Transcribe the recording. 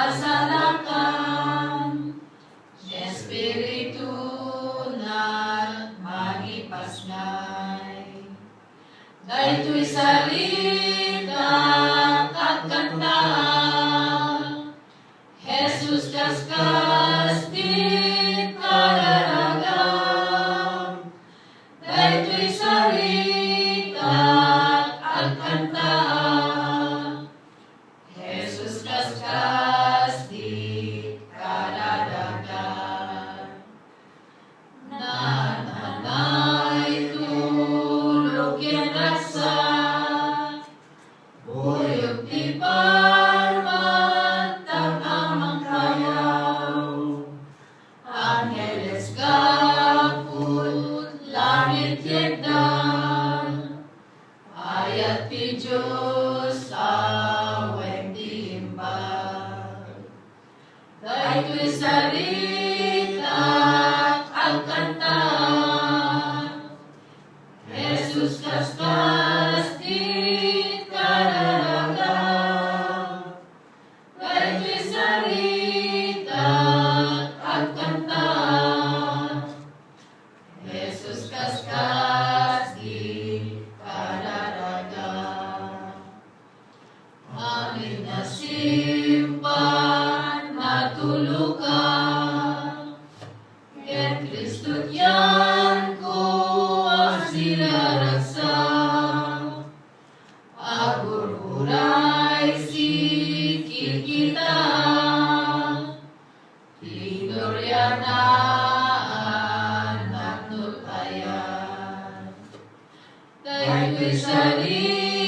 pasalakan, Espiritu na magipasnay. Daytoy salita at kanta, Jesus kaskas di kararagam. Daytoy salita at kanta, Jesus kaskas di kararagam. Nananay tulog yan rasa, buyog di parmat ang amang kayaw. Angeles kaput, langit yegdan, ayat ti Diyos aweng di imbag. Daytoy salita at kanta, Jesus kaskas di kararagam. Daytoy salita at kanta, Jesus kaskas di kararagam. Amin na simpan na tulukan, ket Kristo't yan ko ang sinaragsa. Agur-uray sikit kita, Glorianaan at nutayan. Daytoy salita